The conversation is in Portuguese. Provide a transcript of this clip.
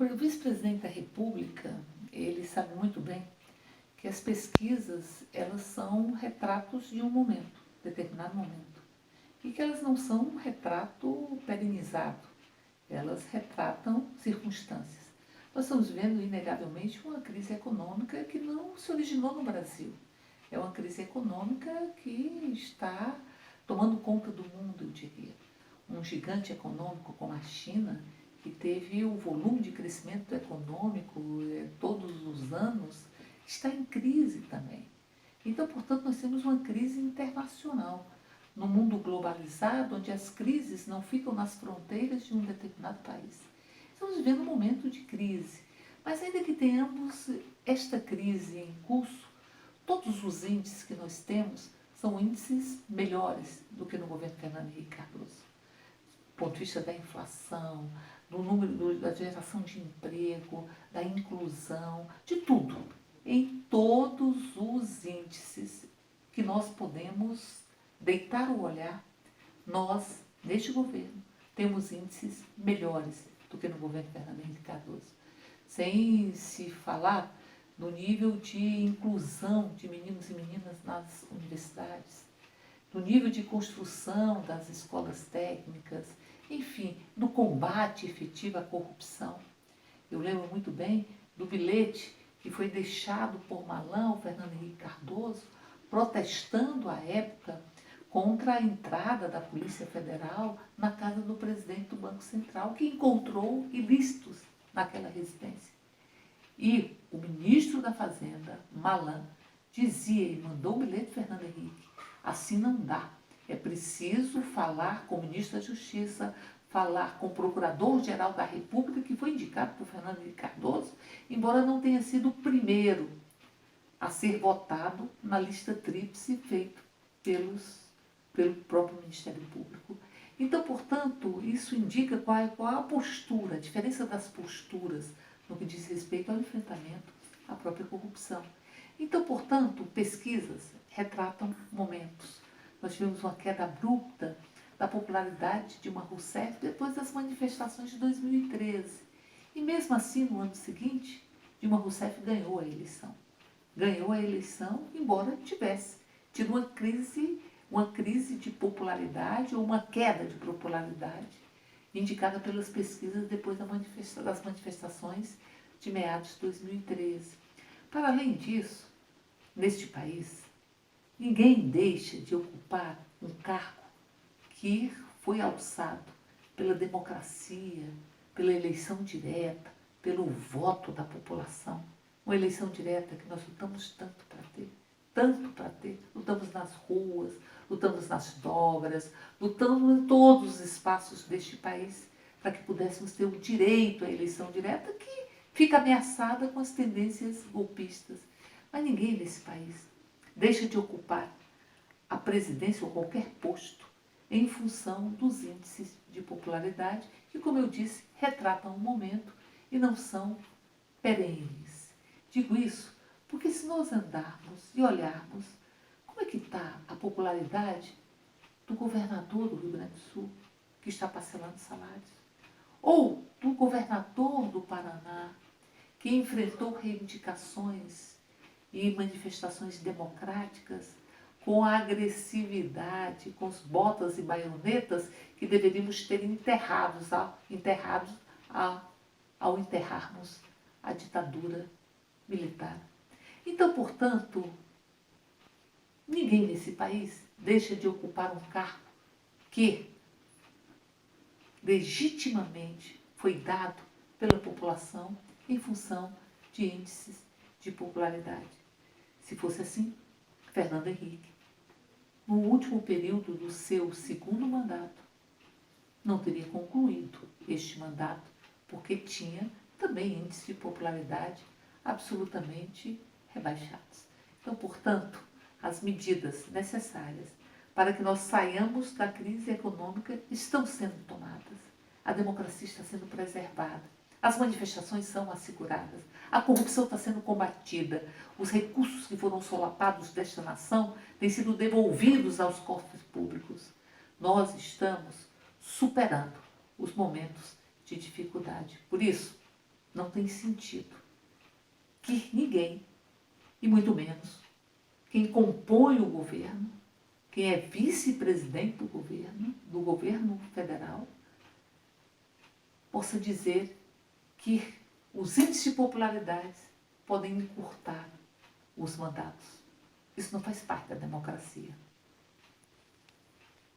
o vice-presidente da República, ele sabe muito bem que as pesquisas, elas são retratos de um momento, determinado momento, e que elas não são um retrato perenizado, elas retratam circunstâncias. Nós estamos vivendo, inegavelmente, uma crise econômica que não se originou no Brasil. É uma crise econômica que está tomando conta do mundo, eu diria. Um gigante econômico como a China, que teve o volume de crescimento econômico todos os anos, está em crise também. Então, portanto, nós temos uma crise internacional. No mundo globalizado, onde as crises não ficam nas fronteiras de um determinado país. Estamos vivendo um momento de crise. Mas ainda que tenhamos esta crise em curso, todos os índices que nós temos são índices melhores do que no governo Fernando Henrique Cardoso. Do ponto de vista da inflação, do número da geração de emprego, da inclusão, de tudo. Em todos os índices que nós podemos deitar o olhar, nós, neste governo, temos índices melhores do que no governo Fernando Henrique Cardoso. Sem se falar no nível de inclusão de meninos e meninas nas universidades, no nível de construção das escolas técnicas, enfim, no combate efetivo à corrupção. Eu lembro muito bem do bilhete que foi deixado por Malan, o Fernando Henrique Cardoso, protestando à época contra a entrada da Polícia Federal na casa do presidente do Banco Central, que encontrou ilícitos naquela residência. E o ministro da Fazenda, Malan, dizia e mandou o bilhete Fernando Henrique: assim não dá, é preciso falar com o ministro da Justiça, falar com o Procurador-Geral da República, que foi indicado por Fernando Henrique Cardoso, embora não tenha sido o primeiro a ser votado na lista tríplice feita pelo próprio Ministério Público. Então, portanto, isso indica qual é a postura, a diferença das posturas no que diz respeito ao enfrentamento à própria corrupção. Então, portanto, pesquisas retratam momentos. Nós tivemos uma queda abrupta da popularidade de Dilma Rousseff depois das manifestações de 2013. E mesmo assim, no ano seguinte, Dilma Rousseff ganhou a eleição. Ganhou a eleição, embora tivesse tido uma crise de popularidade ou uma queda de popularidade, indicada pelas pesquisas depois das manifestações de meados de 2013. Para além disso, neste país, ninguém deixa de ocupar um cargo que foi alçado pela democracia, pela eleição direta, pelo voto da população. Uma eleição direta que nós lutamos tanto para ter. Lutamos nas ruas, lutamos nas dobras, lutamos em todos os espaços deste país para que pudéssemos ter o direito à eleição direta, que fica ameaçada com as tendências golpistas. Mas ninguém nesse país deixa de ocupar a presidência ou qualquer posto em função dos índices de popularidade que, como eu disse, retratam o momento e não são perenes. Digo isso porque se nós andarmos e olharmos como é que está a popularidade do governador do Rio Grande do Sul, que está parcelando salários, ou do governador do Paraná, que enfrentou reivindicações e manifestações democráticas com a agressividade, com as botas e baionetas que deveríamos ter enterrados ao enterrarmos a ditadura militar. Então, portanto, ninguém nesse país deixa de ocupar um cargo que legitimamente foi dado pela população em função de índices de popularidade. Se fosse assim, Fernando Henrique, no último período do seu segundo mandato, não teria concluído este mandato, porque tinha também índices de popularidade absolutamente rebaixados. Então, portanto, as medidas necessárias para que nós saiamos da crise econômica estão sendo tomadas. A democracia está sendo preservada. As manifestações são asseguradas. A corrupção está sendo combatida. Os recursos que foram solapados desta nação têm sido devolvidos aos cofres públicos. Nós estamos superando os momentos de dificuldade. Por isso, Não tem sentido que ninguém, e muito menos quem compõe o governo, quem é vice-presidente do governo federal, possa dizer que os índices de popularidade podem encurtar os mandatos. Isso não faz parte da democracia.